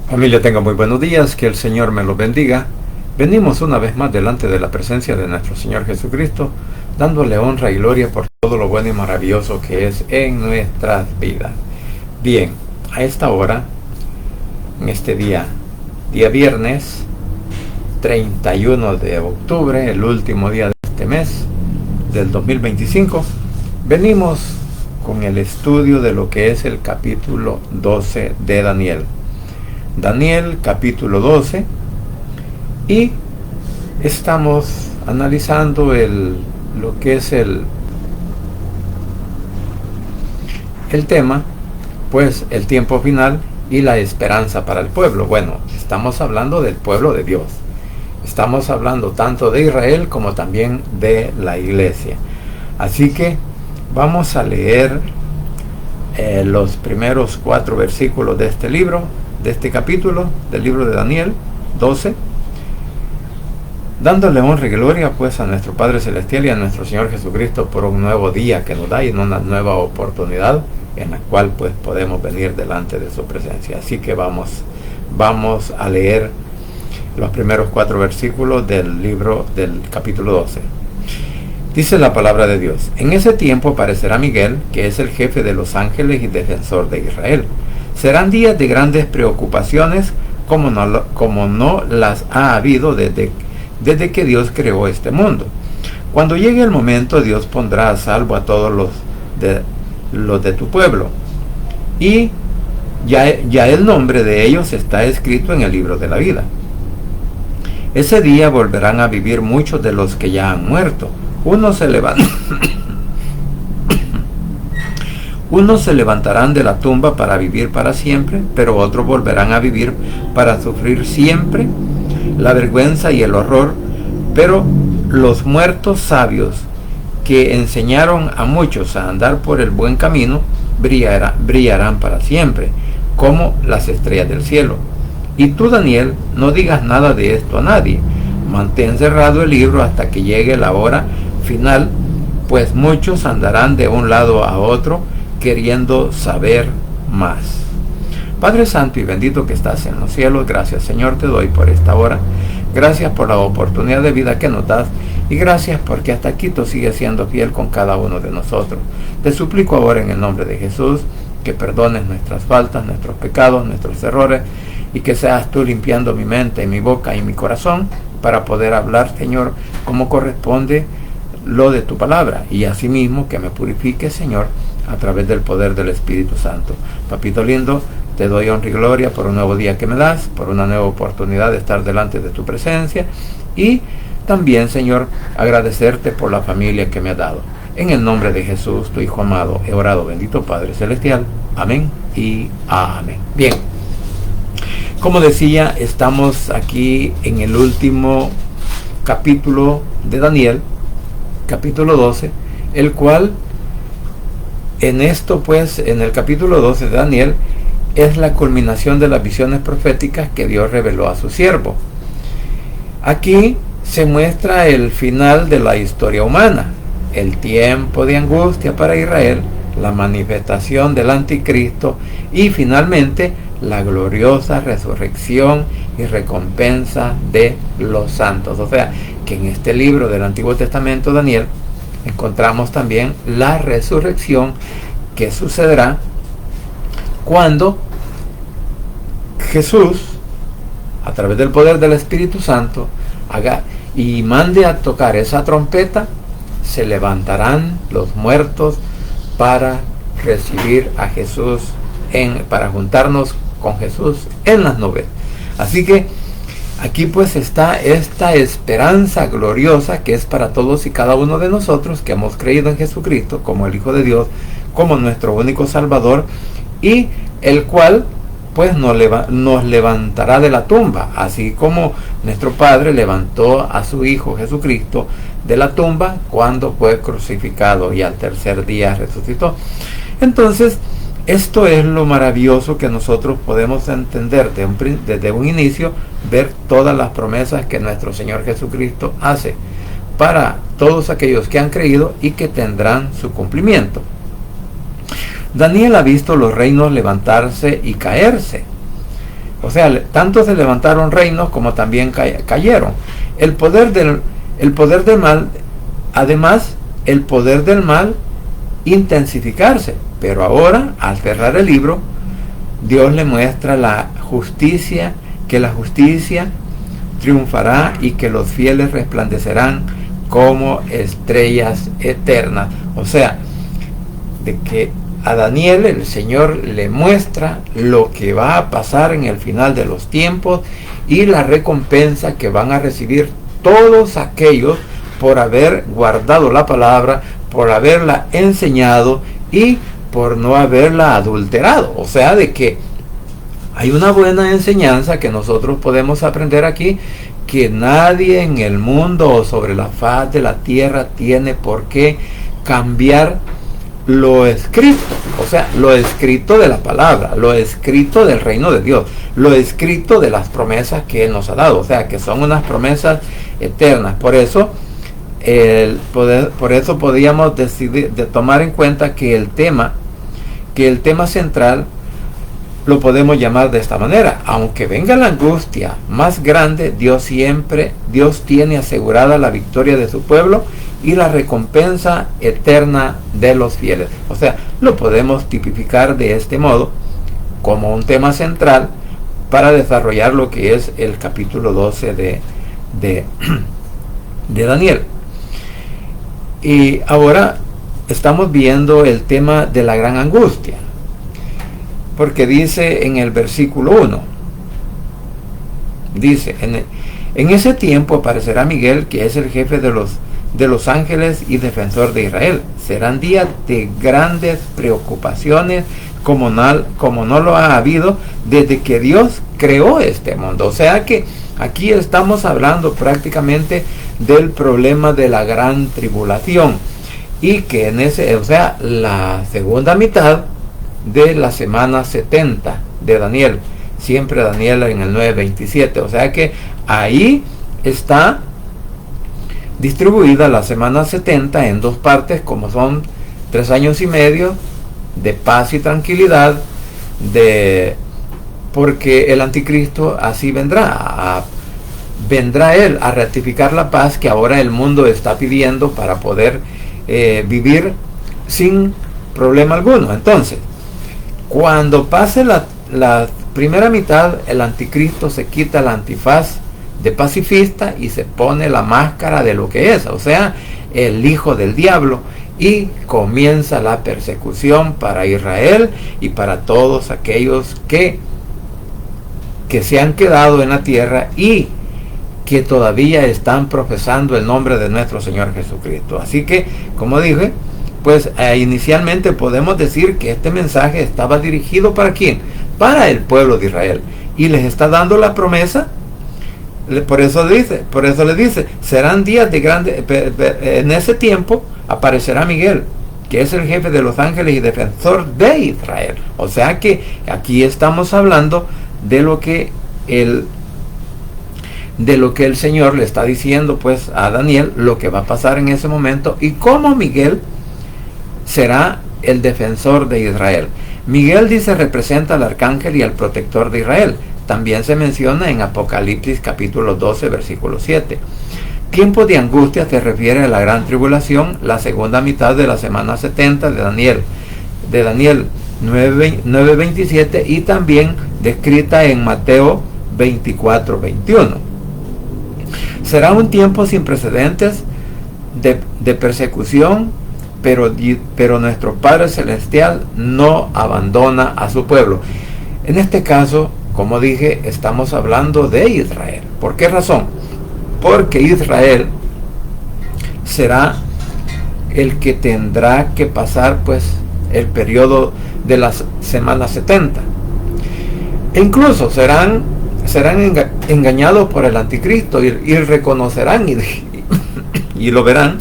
Familia, tenga muy buenos días, que el Señor me los bendiga. Venimos una vez más delante de la presencia de nuestro Señor Jesucristo, dándole honra y gloria por todo lo bueno y maravilloso que es en nuestras vidas. Bien, a esta hora, en este día viernes 31 de octubre, el último día de este mes del 2025, venimos con el estudio de lo que es el capítulo 12 de Daniel. Daniel capítulo 12, y estamos analizando lo que es el tema, pues el tiempo final y la esperanza para el pueblo. Bueno, estamos hablando del pueblo de Dios, estamos hablando tanto de Israel como también de la iglesia. Así que vamos a leer los primeros 4 versículos de este libro, de este capítulo del libro de Daniel 12, dándole honra y gloria pues a nuestro Padre Celestial y a nuestro Señor Jesucristo por un nuevo día que nos da y una nueva oportunidad en la cual pues podemos venir delante de su presencia. Así que vamos a leer los primeros 4 versículos del libro del capítulo 12. Dice la palabra de Dios: en ese tiempo aparecerá Miguel, que es el jefe de los ángeles y defensor de Israel. Serán días de grandes preocupaciones como no las ha habido desde que Dios creó este mundo. Cuando llegue el momento, Dios pondrá a salvo a todos los de tu pueblo, y ya el nombre de ellos está escrito en el libro de la vida. Ese día volverán a vivir muchos de los que ya han muerto. Unos se levantarán de la tumba para vivir para siempre, pero otros volverán a vivir para sufrir siempre la vergüenza y el horror. Pero los muertos sabios que enseñaron a muchos a andar por el buen camino brillarán para siempre, como las estrellas del cielo. Y tú, Daniel, no digas nada de esto a nadie. Mantén cerrado el libro hasta que llegue la hora final, pues muchos andarán de un lado a otro queriendo saber más. Padre Santo y bendito que estás en los cielos, gracias Señor te doy por esta hora. Gracias por la oportunidad de vida que nos das, y gracias porque hasta aquí tú sigues siendo fiel con cada uno de nosotros. Te suplico ahora en el nombre de Jesús que perdones nuestras faltas, nuestros pecados, nuestros errores, y que seas tú limpiando mi mente, mi boca y mi corazón para poder hablar, Señor, como corresponde lo de tu palabra, y asimismo que me purifique, Señor, a través del poder del Espíritu Santo. Papito lindo, te doy honra y gloria por un nuevo día que me das, por una nueva oportunidad de estar delante de tu presencia, y también, Señor, agradecerte por la familia que me has dado. En el nombre de Jesús, tu Hijo amado, he orado, bendito Padre Celestial. Amén y amén. Bien, como decía, estamos aquí en el último capítulo de Daniel, capítulo 12, el cual en el capítulo 12 de Daniel es la culminación de las visiones proféticas que Dios reveló a su siervo. Aquí se muestra el final de la historia humana, el tiempo de angustia para Israel, la manifestación del anticristo y finalmente la gloriosa resurrección y recompensa de los santos. O sea, que en este libro del Antiguo Testamento, Daniel, encontramos también la resurrección que sucederá cuando Jesús, a través del poder del Espíritu Santo, haga y mande a tocar esa trompeta. Se levantarán los muertos para recibir a Jesús, para juntarnos con Jesús en las nubes. Así que aquí pues está esta esperanza gloriosa que es para todos y cada uno de nosotros que hemos creído en Jesucristo como el Hijo de Dios, como nuestro único Salvador, y el cual pues nos levantará de la tumba, así como nuestro Padre levantó a su Hijo Jesucristo de la tumba cuando fue crucificado y al tercer día resucitó. Entonces, esto es lo maravilloso que nosotros podemos entender desde un inicio, ver todas las promesas que nuestro Señor Jesucristo hace para todos aquellos que han creído y que tendrán su cumplimiento. Daniel ha visto los reinos levantarse y caerse, O sea, tanto se levantaron reinos como también cayeron. El poder del mal, además, el poder del mal intensificarse. Pero ahora, al cerrar el libro, Dios le muestra la justicia, que la justicia triunfará y que los fieles resplandecerán como estrellas eternas. O sea, de que a Daniel el Señor le muestra lo que va a pasar en el final de los tiempos y la recompensa que van a recibir todos aquellos por haber guardado la palabra, por haberla enseñado y por no haberla adulterado. O sea, de que hay una buena enseñanza que nosotros podemos aprender aquí, que nadie en el mundo o sobre la faz de la tierra tiene por qué cambiar lo escrito, o sea, lo escrito de la palabra, lo escrito del reino de Dios, lo escrito de las promesas que Él nos ha dado, o sea, que son unas promesas eternas. Por eso podríamos decidir de tomar en cuenta que el tema central lo podemos llamar de esta manera: aunque venga la angustia más grande, Dios tiene asegurada la victoria de su pueblo y la recompensa eterna de los fieles. O sea, lo podemos tipificar de este modo como un tema central para desarrollar lo que es el capítulo 12 de Daniel. Y ahora estamos viendo el tema de la gran angustia, porque dice en el versículo 1, dice: en ese tiempo aparecerá Miguel, que es el jefe de los ángeles y defensor de Israel. Serán días de grandes preocupaciones como no lo ha habido desde que Dios creó este mundo. O sea que aquí estamos hablando prácticamente del problema de la gran tribulación, y que la segunda mitad de la semana 70 de Daniel, siempre Daniel en el 9:27. O sea que ahí está distribuida la semana 70 en dos partes, como son 3 años y medio de paz y tranquilidad, porque el anticristo así vendrá él a rectificar la paz que ahora el mundo está pidiendo para poder vivir sin problema alguno. Entonces, cuando pase la primera mitad, el anticristo se quita la antifaz de pacifista y se pone la máscara de lo que es, o sea, el hijo del diablo, y comienza la persecución para Israel y para todos aquellos que se han quedado en la tierra y que todavía están profesando el nombre de nuestro Señor Jesucristo. Así que, como dije, pues inicialmente podemos decir que este mensaje estaba dirigido ¿para quién? Para el pueblo de Israel, y les está dando la promesa. Por eso le dice: serán días de grande, en ese tiempo aparecerá Miguel, que es el jefe de los ángeles y defensor de Israel. O sea que aquí estamos hablando de lo que el Señor le está diciendo pues a Daniel, lo que va a pasar en ese momento y cómo Miguel será el defensor de Israel. Miguel, dice, representa al arcángel y al protector de Israel. También se menciona en Apocalipsis capítulo 12 versículo 7. Tiempo de angustia se refiere a la gran tribulación, la segunda mitad de la semana 70 de Daniel 9:27, y también descrita en Mateo 24:21. Será un tiempo sin precedentes de persecución, pero nuestro Padre Celestial no abandona a su pueblo. En este caso, como dije, estamos hablando de Israel. ¿Por qué razón? Porque Israel será el que tendrá que pasar pues el periodo de las semanas 70. E incluso serán engañados por el anticristo y reconocerán y lo verán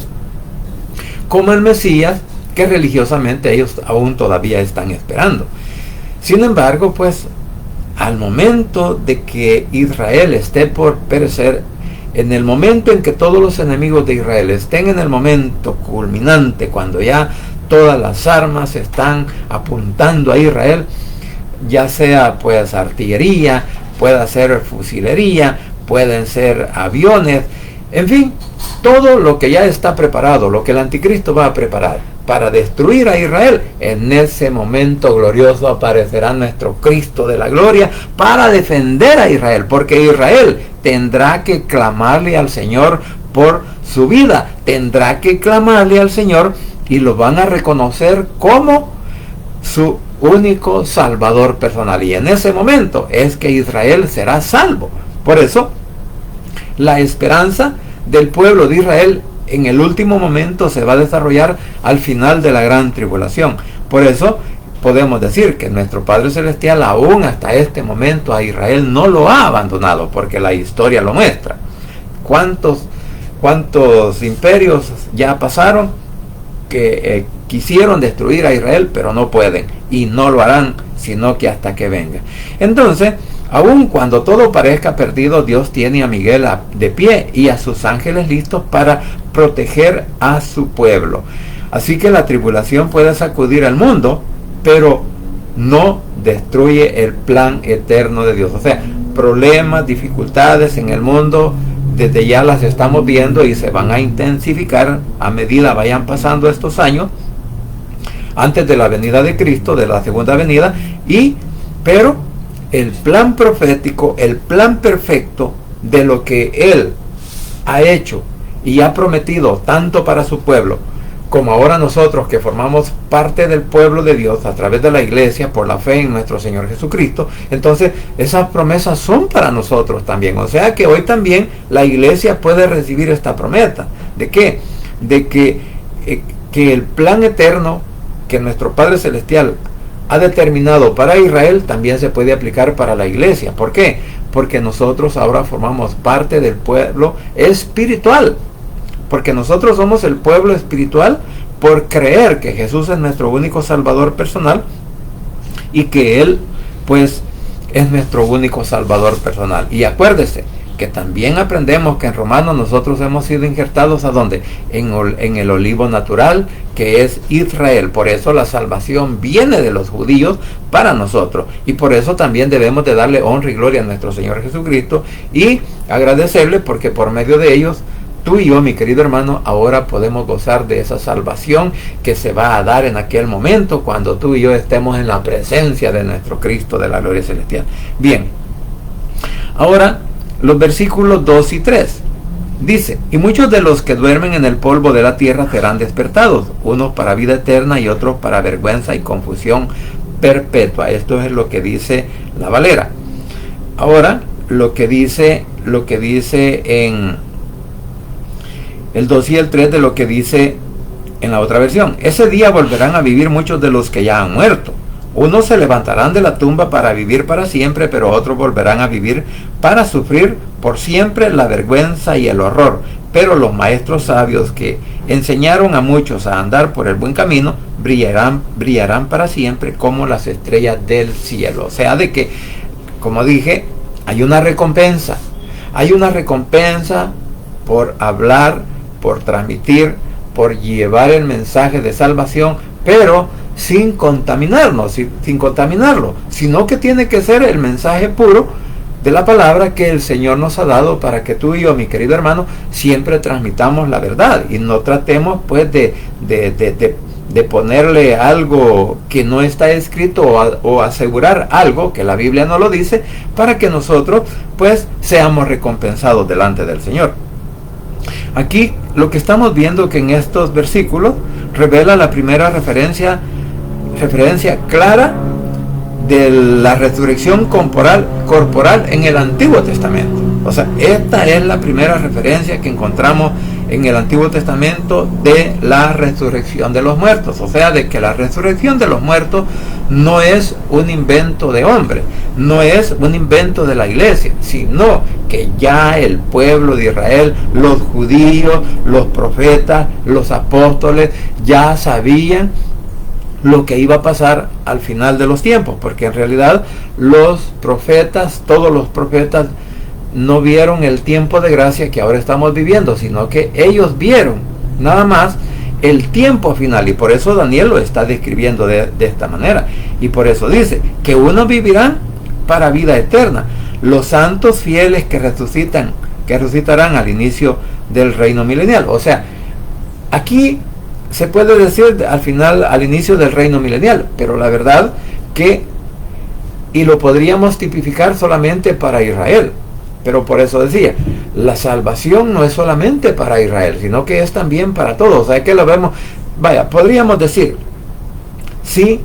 como el Mesías que religiosamente ellos aún todavía están esperando. Sin embargo, pues al momento de que Israel esté por perecer, en el momento en que todos los enemigos de Israel estén en el momento culminante, cuando ya todas las armas están apuntando a Israel, ya sea pues artillería, puede ser fusilería, pueden ser aviones, en fin, todo lo que ya está preparado, lo que el anticristo va a preparar para destruir a Israel. En ese momento glorioso aparecerá nuestro Cristo de la gloria para defender a Israel, porque Israel tendrá que clamarle al Señor por su vida, tendrá que clamarle al Señor y lo van a reconocer como su único salvador personal, y en ese momento es que Israel será salvo. Por eso la esperanza del pueblo de Israel en el último momento se va a desarrollar al final de la gran tribulación. Por eso podemos decir que nuestro Padre Celestial aún hasta este momento a Israel no lo ha abandonado, porque la historia lo muestra. ¿Cuántos imperios ya pasaron que quisieron destruir a Israel, pero no pueden, y no lo harán sino que hasta que venga? Entonces, aun cuando todo parezca perdido, Dios tiene a Miguel de pie y a sus ángeles listos para proteger a su pueblo. Así que la tribulación puede sacudir al mundo, pero no destruye el plan eterno de Dios. O sea, problemas, dificultades en el mundo, desde ya las estamos viendo y se van a intensificar a medida vayan pasando estos años antes de la venida de Cristo, de la segunda venida, pero el plan profético, el plan perfecto de lo que Él ha hecho y ha prometido tanto para su pueblo, como ahora nosotros que formamos parte del pueblo de Dios a través de la iglesia por la fe en nuestro Señor Jesucristo, entonces esas promesas son para nosotros también. O sea que hoy también la iglesia puede recibir esta promesa. ¿De qué? De que el plan eterno que nuestro Padre Celestial ha determinado para Israel también se puede aplicar para la iglesia. ¿Por qué? Porque nosotros ahora formamos parte del pueblo espiritual. Porque nosotros somos el pueblo espiritual por creer que Jesús es nuestro único salvador personal y que Él pues es nuestro único salvador personal. Y acuérdese que también aprendemos que en Romanos nosotros hemos sido injertados ¿a dónde? En el olivo natural, que es Israel. Por eso la salvación viene de los judíos para nosotros, y por eso también debemos de darle honra y gloria a nuestro Señor Jesucristo y agradecerle, porque por medio de ellos tú y yo, mi querido hermano, ahora podemos gozar de esa salvación que se va a dar en aquel momento cuando tú y yo estemos en la presencia de nuestro Cristo de la gloria celestial. Bien, ahora los versículos 2 y 3. Dice, y muchos de los que duermen en el polvo de la tierra serán despertados, unos para vida eterna y otros para vergüenza y confusión perpetua. Esto es lo que dice la Valera. Ahora, lo que dice en el 2 y el 3 de lo que dice en la otra versión. Ese día volverán a vivir muchos de los que ya han muerto. Unos se levantarán de la tumba para vivir para siempre, pero otros volverán a vivir para sufrir por siempre la vergüenza y el horror. Pero los maestros sabios que enseñaron a muchos a andar por el buen camino, brillarán para siempre como las estrellas del cielo. O sea, de que, como dije, hay una recompensa. Hay una recompensa por hablar, por transmitir, por llevar el mensaje de salvación, pero sin contaminarlo, sino que tiene que ser el mensaje puro de la palabra que el Señor nos ha dado para que tú y yo, mi querido hermano, siempre transmitamos la verdad y no tratemos pues de ponerle algo que no está escrito o asegurar algo que la Biblia no lo dice, para que nosotros pues seamos recompensados delante del Señor. Aquí lo que estamos viendo que en estos versículos revela la primera referencia clara de la resurrección corporal en el Antiguo Testamento. O sea, esta es la primera referencia que encontramos en el Antiguo Testamento de la resurrección de los muertos. O sea, de que la resurrección de los muertos no es un invento de hombre, no es un invento de la iglesia, sino que ya el pueblo de Israel, los judíos, los profetas, los apóstoles, ya sabían lo que iba a pasar al final de los tiempos, porque en realidad todos los profetas no vieron el tiempo de gracia que ahora estamos viviendo, sino que ellos vieron nada más el tiempo final, y por eso Daniel lo está describiendo de esta manera, y por eso dice que unos vivirán para vida eterna. los santos fieles que resucitarán al inicio del reino milenial. O sea, aquí se puede decir al inicio del reino milenial, pero la verdad que, y lo podríamos tipificar solamente para Israel, pero por eso decía, la salvación no es solamente para Israel, sino que es también para todos. O sea, que lo vemos, podríamos decir, sí,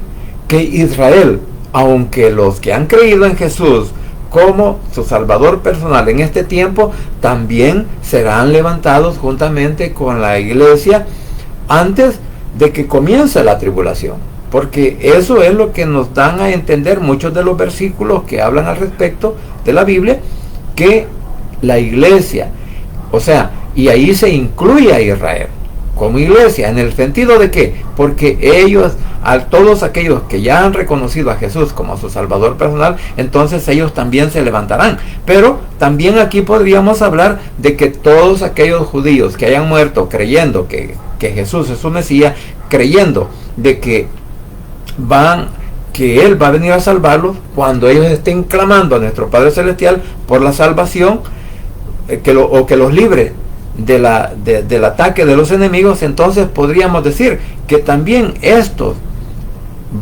que Israel, aunque los que han creído en Jesús como su Salvador personal en este tiempo, también serán levantados juntamente con la iglesia antes de que comience la tribulación, porque eso es lo que nos dan a entender muchos de los versículos que hablan al respecto de la Biblia, que la iglesia, o sea, y ahí se incluye a Israel como iglesia, en el sentido de que, porque ellos, a todos aquellos que ya han reconocido a Jesús como su Salvador personal, entonces ellos también se levantarán. Pero también aquí podríamos hablar de que todos aquellos judíos que hayan muerto creyendo que Jesús es su Mesías, creyendo de que Él va a venir a salvarlos, cuando ellos estén clamando a nuestro Padre Celestial por la salvación, que los libre del ataque de los enemigos, entonces podríamos decir que también estos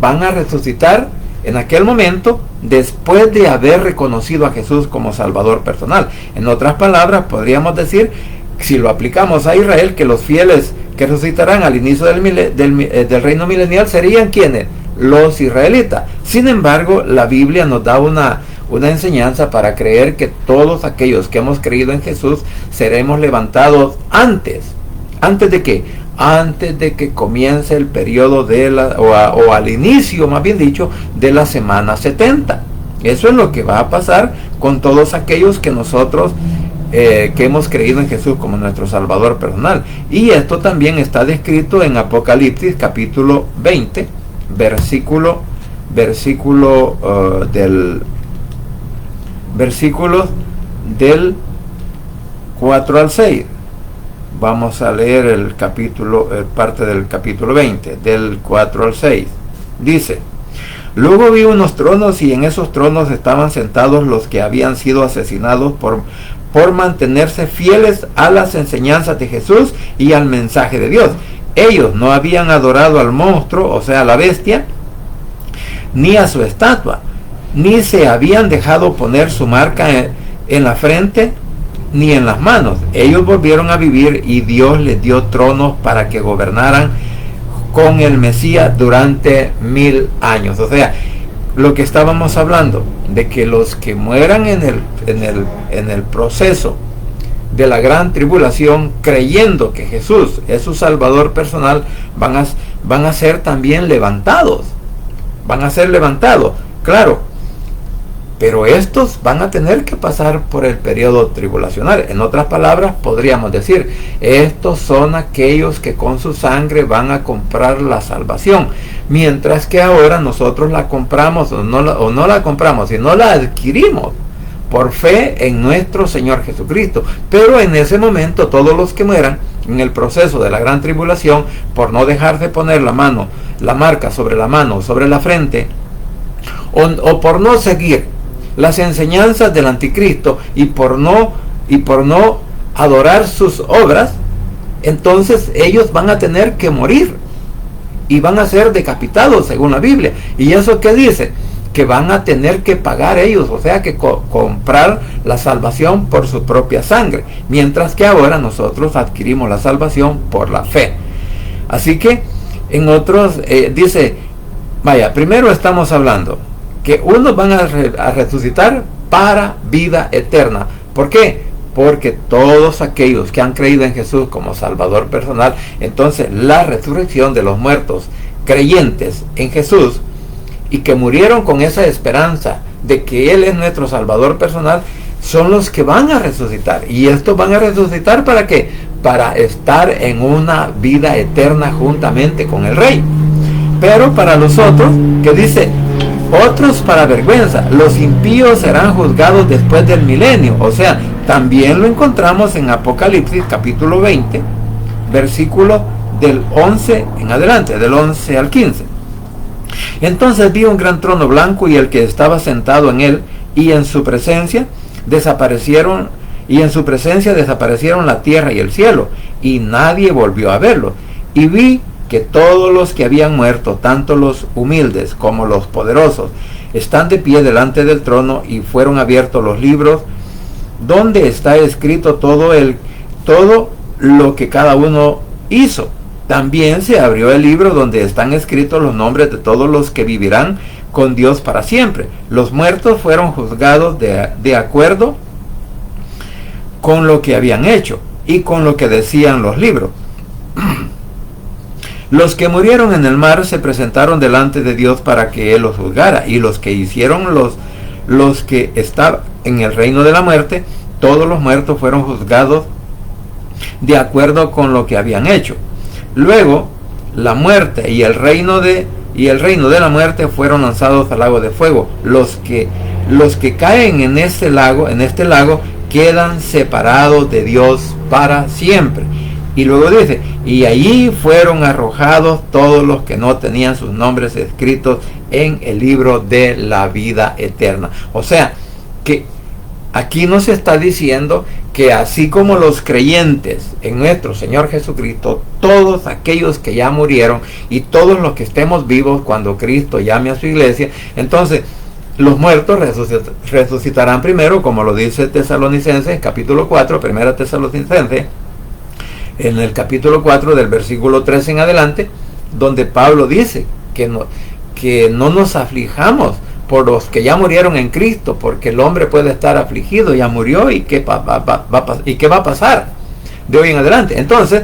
van a resucitar en aquel momento, después de haber reconocido a Jesús como Salvador personal. En otras palabras, podríamos decir, si lo aplicamos a Israel, que los fieles que resucitarán al inicio del reino milenial serían ¿quiénes? Los israelitas. Sin embargo, la Biblia nos da una enseñanza para creer que todos aquellos que hemos creído en Jesús seremos levantados antes de qué, antes de que comience el periodo o al inicio, más bien dicho, de la semana 70. Eso es lo que va a pasar con todos aquellos que nosotros que hemos creído en Jesús como nuestro Salvador personal. Y esto también está descrito en Apocalipsis capítulo 20, versículos del 4 al 6. Vamos a leer el capítulo, parte del capítulo 20, del 4 al 6. Dice: luego vi unos tronos, y en esos tronos estaban sentados los que habían sido asesinados por mantenerse fieles a las enseñanzas de Jesús y al mensaje de Dios. Ellos no habían adorado al monstruo, o sea, a la bestia, ni a su estatua, ni se habían dejado poner su marca en la frente ni en las manos. Ellos volvieron a vivir, y Dios les dio tronos para que gobernaran con el Mesías durante 1000 años. O sea, lo que estábamos hablando, de que los que mueran en el proceso de la gran tribulación, creyendo que Jesús es su Salvador personal, van a ser también levantados. Van a ser levantados, claro, pero estos van a tener que pasar por el periodo tribulacional. En otras palabras, podríamos decir, estos son aquellos que con su sangre van a comprar la salvación, mientras que ahora nosotros la compramos, o no la compramos, sino la adquirimos por fe en nuestro Señor Jesucristo. Pero en ese momento, todos los que mueran en el proceso de la gran tribulación, por no dejarse poner la marca sobre la mano, sobre la frente, o por no seguir las enseñanzas del anticristo, y por no adorar sus obras, entonces ellos van a tener que morir y van a ser decapitados según la Biblia. ¿Y eso qué dice? Que van a tener que pagar ellos, o sea, que comprar la salvación por su propia sangre, mientras que ahora nosotros adquirimos la salvación por la fe. Así que en otros dice, primero estamos hablando que unos van a resucitar para vida eterna. ¿Por qué? Porque todos aquellos que han creído en Jesús como Salvador personal, entonces la resurrección de los muertos creyentes en Jesús, y que murieron con esa esperanza de que Él es nuestro Salvador personal, son los que van a resucitar. Y estos van a resucitar ¿para qué? Para estar en una vida eterna juntamente con el Rey. Pero para los otros, que dice, otros para vergüenza, los impíos serán juzgados después del milenio. O sea, también lo encontramos en Apocalipsis capítulo 20, versículo del 11 en adelante, del 11 al 15. Entonces vi un gran trono blanco, y el que estaba sentado en él, y en su presencia desaparecieron la tierra y el cielo, y nadie volvió a verlo. Y vi que todos los que habían muerto, tanto los humildes como los poderosos, están de pie delante del trono, y fueron abiertos los libros donde está escrito todo lo que cada uno hizo. También se abrió el libro donde están escritos los nombres de todos los que vivirán con Dios para siempre. Los muertos fueron juzgados de acuerdo con lo que habían hecho y con lo que decían los libros. Los que murieron en el mar se presentaron delante de Dios para que Él los juzgara, y los que hicieron los que estaban en el reino de la muerte, todos los muertos fueron juzgados de acuerdo con lo que habían hecho. Luego la muerte y el reino de la muerte fueron lanzados al lago de fuego. Los que caen en este lago quedan separados de Dios para siempre. Y luego dice, y allí fueron arrojados todos los que no tenían sus nombres escritos en el libro de la vida eterna. O sea, que aquí nos está diciendo que así como los creyentes en nuestro Señor Jesucristo, todos aquellos que ya murieron y todos los que estemos vivos cuando Cristo llame a su iglesia, entonces los muertos resucitarán primero, como lo dice Tesalonicenses, capítulo 4, primera Tesalonicenses, en el capítulo 4 del versículo 3 en adelante, donde Pablo dice que no nos aflijamos por los que ya murieron en Cristo, porque el hombre puede estar afligido, ya murió, y qué va a pasar de hoy en adelante. Entonces,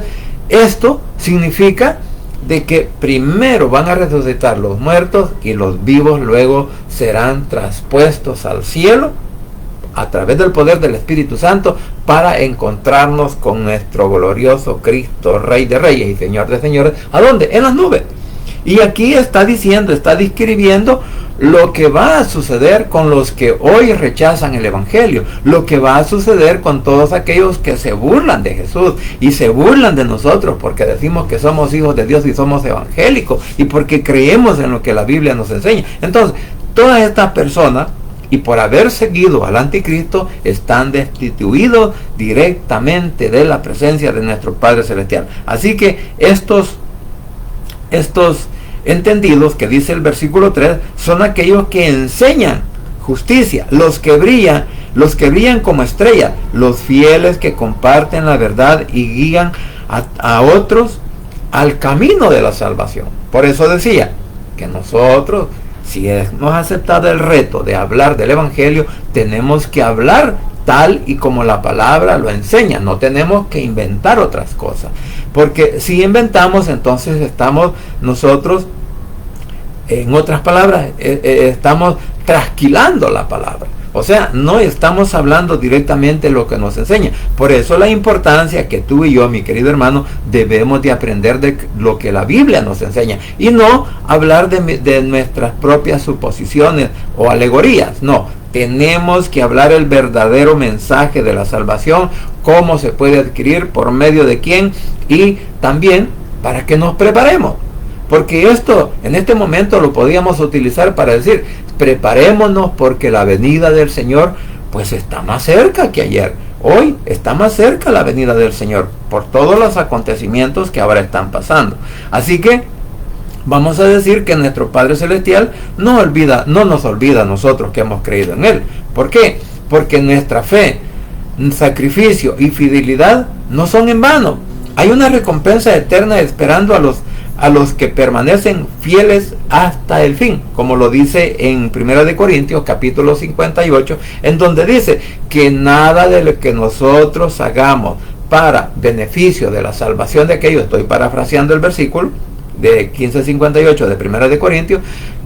esto significa de que primero van a resucitar los muertos y los vivos luego serán traspuestos al cielo a través del poder del Espíritu Santo para encontrarnos con nuestro glorioso Cristo, Rey de Reyes y Señor de Señores. ¿A dónde? En las nubes. Y aquí está describiendo lo que va a suceder con los que hoy rechazan el Evangelio, lo que va a suceder con todos aquellos que se burlan de Jesús y se burlan de nosotros porque decimos que somos hijos de Dios y somos evangélicos y porque creemos en lo que la Biblia nos enseña. Entonces, todas estas personas, y por haber seguido al anticristo, están destituidos directamente de la presencia de nuestro Padre Celestial. Así que estos entendidos que dice el versículo 3 son aquellos que enseñan justicia, los que brillan como estrellas, los fieles que comparten la verdad y guían a otros al camino de la salvación. Por eso decía que nosotros, si hemos aceptado el reto de hablar del Evangelio, tenemos que hablar tal y como la palabra lo enseña. No tenemos que inventar otras cosas. Porque si inventamos, entonces estamos nosotros, en otras palabras, estamos trasquilando la palabra. O sea, no estamos hablando directamente lo que nos enseña. Por eso la importancia que tú y yo, mi querido hermano, debemos de aprender de lo que la Biblia nos enseña. Y no hablar de nuestras propias suposiciones o alegorías. No, tenemos que hablar el verdadero mensaje de la salvación, cómo se puede adquirir, por medio de quién, y también para que nos preparemos. Porque esto, en este momento lo podíamos utilizar para decir, preparémonos porque la venida del Señor pues está más cerca que ayer. Hoy está más cerca la venida del Señor por todos los acontecimientos que ahora están pasando. Así que vamos a decir que nuestro Padre Celestial no nos olvida a nosotros que hemos creído en Él. ¿Por qué? Porque nuestra fe, sacrificio y fidelidad no son en vano. Hay una recompensa eterna esperando a los que permanecen fieles hasta el fin, como lo dice en 1 Corintios capítulo 58, en donde dice que nada de lo que nosotros hagamos para beneficio de la salvación de aquellos, estoy parafraseando el versículo de 15:58 de 1 Corintios,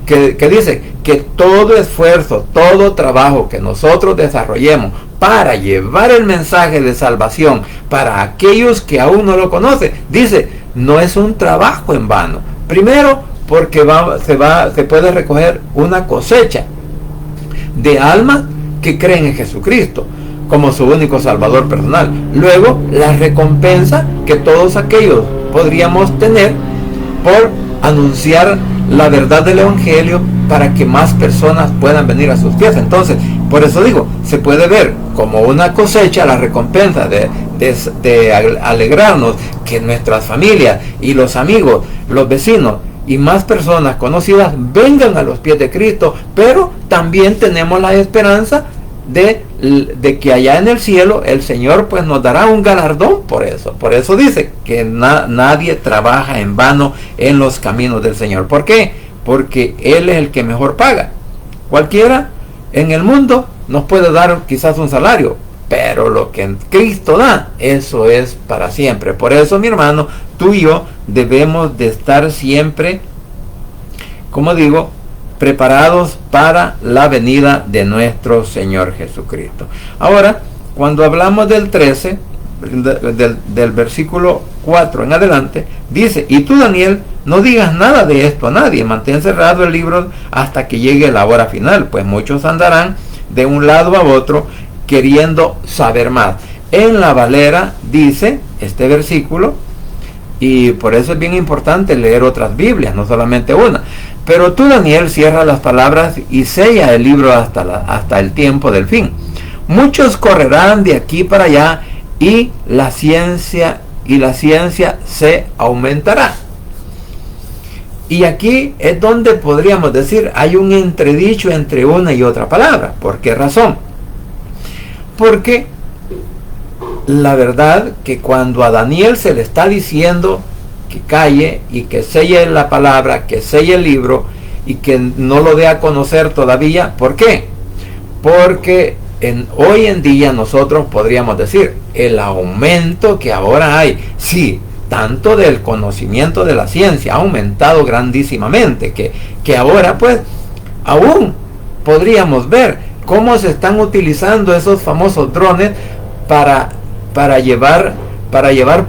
que dice que todo esfuerzo, todo trabajo que nosotros desarrollemos para llevar el mensaje de salvación para aquellos que aún no lo conocen, dice, no es un trabajo en vano. Primero, porque se puede recoger una cosecha de almas que creen en Jesucristo como su único Salvador personal. Luego, la recompensa que todos aquellos podríamos tener por anunciar la verdad del Evangelio para que más personas puedan venir a sus pies. Entonces, Por eso digo, se puede ver como una cosecha la recompensa de alegrarnos que nuestras familias y los amigos, los vecinos y más personas conocidas vengan a los pies de Cristo, pero también tenemos la esperanza de que allá en el cielo el Señor pues nos dará un galardón por eso. Por eso dice que nadie trabaja en vano en los caminos del Señor. ¿Por qué? Porque Él es el que mejor paga. Cualquiera en el mundo nos puede dar quizás un salario, pero lo que Cristo da, eso es para siempre. Por eso, mi hermano, tú y yo debemos de estar siempre, como digo, preparados para la venida de nuestro Señor Jesucristo. Ahora, cuando hablamos del 13, del versículo 4 en adelante, dice: y tú, Daniel, no digas nada de esto a nadie, mantén cerrado el libro hasta que llegue la hora final, pues muchos andarán de un lado a otro queriendo saber más. En la Valera dice este versículo, y por eso es bien importante leer otras Biblias, no solamente una. Pero tú, Daniel, cierra las palabras y sella el libro hasta el tiempo del fin. Muchos correrán de aquí para allá y la ciencia se aumentará. Y aquí es donde podríamos decir hay un entredicho entre una y otra palabra. ¿Por qué razón? Porque la verdad que cuando a Daniel se le está diciendo que calle y que selle la palabra, que selle el libro y que no lo dé a conocer todavía, ¿por qué? Porque hoy en día nosotros podríamos decir el aumento que ahora hay, sí, tanto del conocimiento de la ciencia ha aumentado grandísimamente, que ahora pues aún podríamos ver cómo se están utilizando esos famosos drones para llevar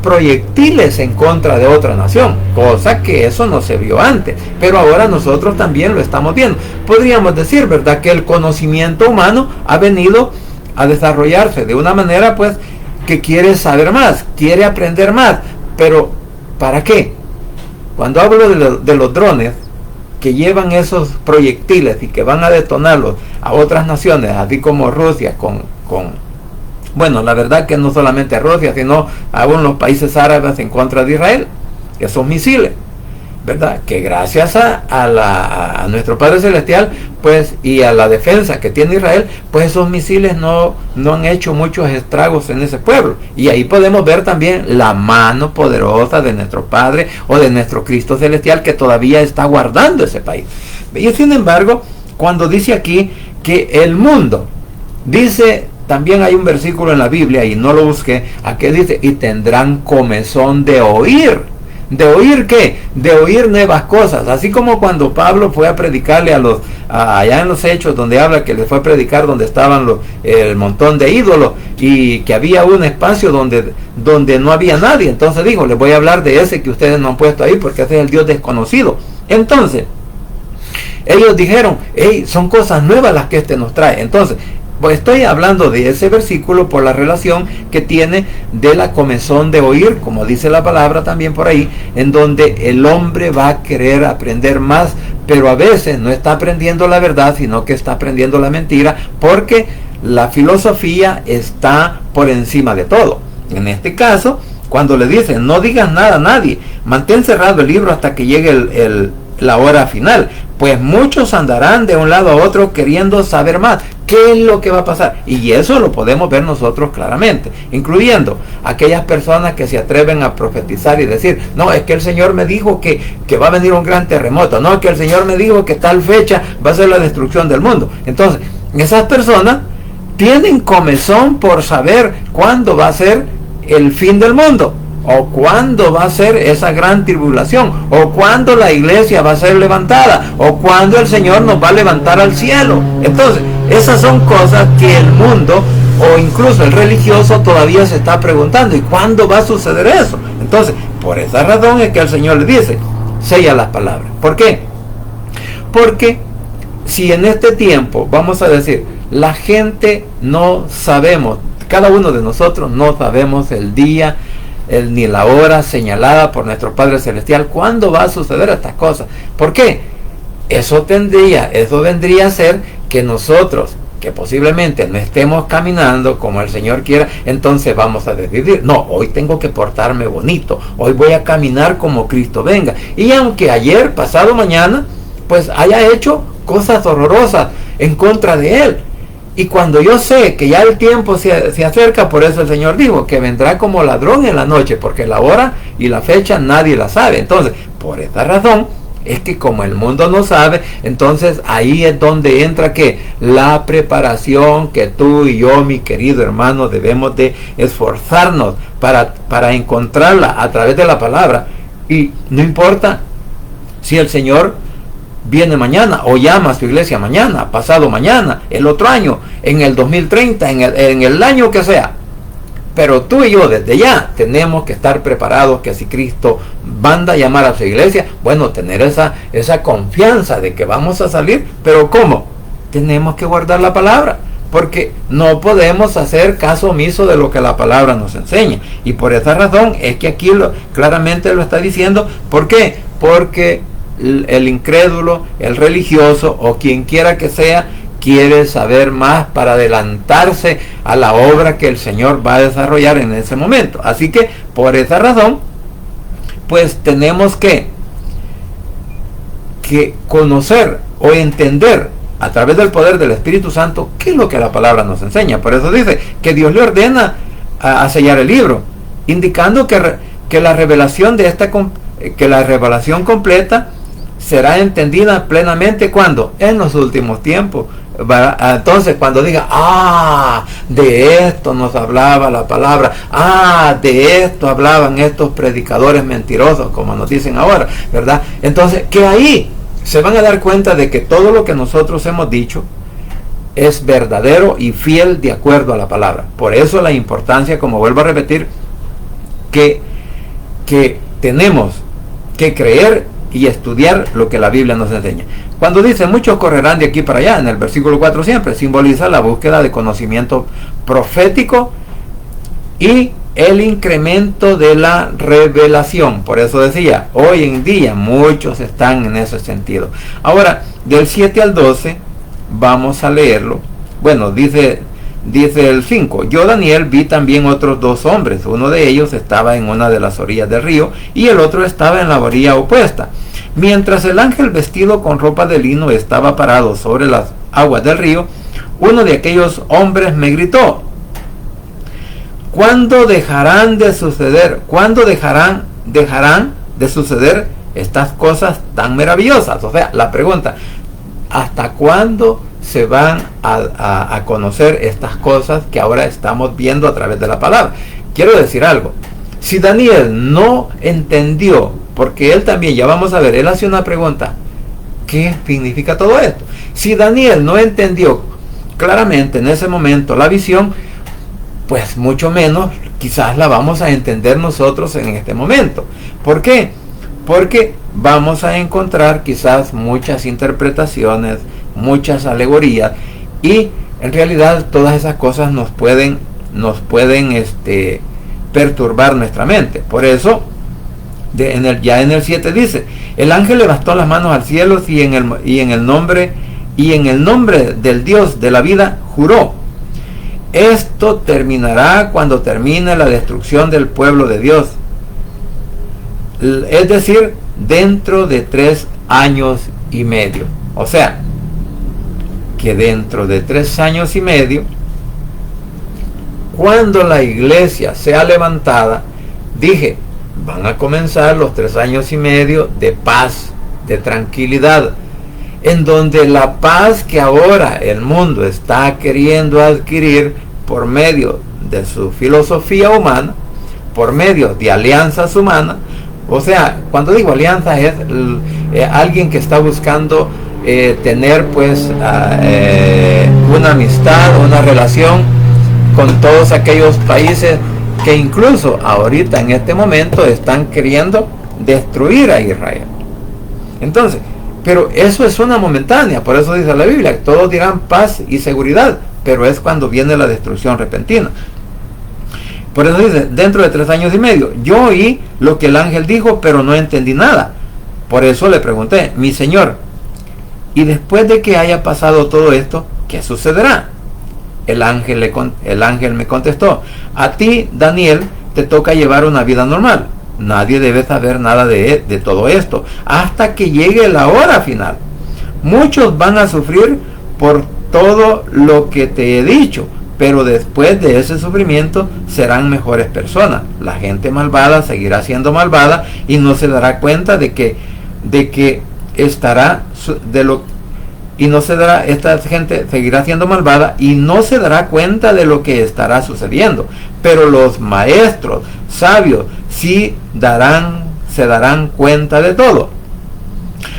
proyectiles en contra de otra nación, cosa que eso no se vio antes, pero ahora nosotros también lo estamos viendo. Podríamos decir, ¿verdad?, que el conocimiento humano ha venido a desarrollarse de una manera pues que quiere saber más, quiere aprender más, pero ¿para qué? Cuando hablo de los drones que llevan esos proyectiles y que van a detonarlos a otras naciones, así como Rusia bueno, la verdad que no solamente a Rusia, sino a los países árabes en contra de Israel, esos misiles, ¿verdad? Que gracias a nuestro Padre Celestial, pues, y a la defensa que tiene Israel, pues esos misiles no han hecho muchos estragos en ese pueblo. Y ahí podemos ver también la mano poderosa de nuestro Padre o de nuestro Cristo Celestial que todavía está guardando ese país. Y sin embargo, cuando dice aquí que el mundo, dice, también hay un versículo en la Biblia, y no lo busqué, aquí dice, y tendrán comezón de oír. ¿De oír qué? De oír nuevas cosas. Así como cuando Pablo fue a predicarle allá en los Hechos, donde habla que le fue a predicar donde estaban el montón de ídolos, y que había un espacio donde no había nadie. Entonces dijo, les voy a hablar de ese que ustedes no han puesto ahí, porque ese es el Dios desconocido. Entonces, ellos dijeron, hey, son cosas nuevas las que este nos trae. Entonces, pues estoy hablando de ese versículo por la relación que tiene de la comezón de oír, como dice la palabra también por ahí, en donde el hombre va a querer aprender más, pero a veces no está aprendiendo la verdad, sino que está aprendiendo la mentira, porque la filosofía está por encima de todo. En este caso, cuando le dicen, no digas nada a nadie, mantén cerrado el libro hasta que llegue la hora final, pues muchos andarán de un lado a otro queriendo saber más. ¿Qué es lo que va a pasar? Y eso lo podemos ver nosotros claramente, incluyendo aquellas personas que se atreven a profetizar y decir, no, es que el Señor me dijo que va a venir un gran terremoto, no, es que el Señor me dijo que tal fecha va a ser la destrucción del mundo. Entonces, esas personas tienen comezón por saber cuándo va a ser el fin del mundo, o cuándo va a ser esa gran tribulación, o cuándo la iglesia va a ser levantada, o cuándo el Señor nos va a levantar al cielo. Entonces, esas son cosas que el mundo o incluso el religioso todavía se está preguntando, ¿y cuándo va a suceder eso? Entonces, por esa razón es que el Señor le dice, sella las palabras. ¿Por qué? Porque si en este tiempo, vamos a decir, la gente no sabemos, cada uno de nosotros no sabemos el día, ni la hora señalada por nuestro Padre Celestial, ¿cuándo va a suceder estas cosas? ¿Por qué? Eso vendría a ser que nosotros, que posiblemente no estemos caminando como el Señor quiera, entonces vamos a decidir, no, hoy tengo que portarme bonito, hoy voy a caminar como Cristo venga. Y aunque ayer, pasado mañana, pues haya hecho cosas horrorosas en contra de Él, y cuando yo sé que ya el tiempo se acerca, por eso el Señor dijo que vendrá como ladrón en la noche, porque la hora y la fecha nadie la sabe. Entonces, por esta razón, es que como el mundo no sabe, entonces ahí es donde entra que la preparación que tú y yo, mi querido hermano, debemos de esforzarnos para encontrarla a través de la palabra. Y no importa si el Señor viene mañana o llama a su iglesia mañana, pasado mañana, el otro año, en el 2030, en el año que sea. Pero tú y yo desde ya tenemos que estar preparados, que si Cristo manda a llamar a su iglesia, bueno, tener esa confianza de que vamos a salir. Pero ¿cómo? Tenemos que guardar la palabra, porque no podemos hacer caso omiso de lo que la palabra nos enseña. Y por esa razón es que aquí claramente lo está diciendo. ¿Por qué? Porque el incrédulo, el religioso o quien quiera que sea, quiere saber más para adelantarse a la obra que el Señor va a desarrollar en ese momento. Así que por esa razón, pues tenemos que conocer o entender a través del poder del Espíritu Santo qué es lo que la palabra nos enseña. Por eso dice que Dios le ordena a sellar el libro, indicando que la revelación que la revelación completa será entendida plenamente cuando en los últimos tiempos. Entonces cuando diga, de esto nos hablaba la palabra, de esto hablaban estos predicadores mentirosos, como nos dicen ahora, ¿verdad? Entonces que ahí se van a dar cuenta de que todo lo que nosotros hemos dicho es verdadero y fiel de acuerdo a la palabra. Por eso la importancia, como vuelvo a repetir, que tenemos que creer y estudiar lo que la Biblia nos enseña. Cuando dice muchos correrán de aquí para allá, en el versículo 4 siempre simboliza la búsqueda de conocimiento profético y el incremento de la revelación. Por eso decía, hoy en día muchos están en ese sentido. Ahora, del 7 al 12 vamos a leerlo. Bueno, dice el 5, yo Daniel vi también otros dos hombres, uno de ellos estaba en una de las orillas del río y el otro estaba en la orilla opuesta. Mientras el ángel vestido con ropa de lino estaba parado sobre las aguas del río, uno de aquellos hombres me gritó, ¿cuándo dejarán de suceder? ¿Cuándo dejarán de suceder estas cosas tan maravillosas? O sea, la pregunta, ¿hasta cuándo se van a conocer estas cosas que ahora estamos viendo a través de la palabra? Quiero decir algo. Si Daniel no entendió, porque él también, ya vamos a ver, él hace una pregunta, ¿qué significa todo esto? Si Daniel no entendió claramente en ese momento la visión, pues mucho menos quizás la vamos a entender nosotros en este momento. ¿Por qué? Porque vamos a encontrar quizás muchas interpretaciones, muchas alegorías, y en realidad todas esas cosas nos pueden perturbar nuestra mente. Por eso ya en el 7 dice, el ángel levantó las manos al cielo y en el nombre del Dios de la vida juró, esto terminará cuando termine la destrucción del pueblo de Dios, es decir, dentro de 3 años y medio. O sea, que dentro de 3 años y medio, cuando la iglesia sea levantada, dije, van a comenzar los 3 años y medio de paz, de tranquilidad, en donde la paz que ahora el mundo está queriendo adquirir por medio de su filosofía humana, por medio de alianzas humanas. O sea, cuando digo alianza es alguien que está buscando tener pues una amistad, una relación con todos aquellos países que incluso ahorita en este momento están queriendo destruir a Israel. Entonces, pero eso es una momentánea, por eso dice la Biblia, todos dirán paz y seguridad, pero es cuando viene la destrucción repentina. Por eso dice, dentro de 3 años y medio, yo oí lo que el ángel dijo, pero no entendí nada. Por eso le pregunté, mi Señor, y después de que haya pasado todo esto, ¿qué sucederá? El ángel me contestó: a ti, Daniel, te toca llevar una vida normal. Nadie debe saber nada de todo esto hasta que llegue la hora final. Muchos van a sufrir por todo lo que te he dicho, pero después de ese sufrimiento serán mejores personas. La gente malvada seguirá siendo malvada y no se dará cuenta esta gente seguirá siendo malvada y no se dará cuenta de lo que estará sucediendo. Pero los maestros sabios sí se darán cuenta de todo.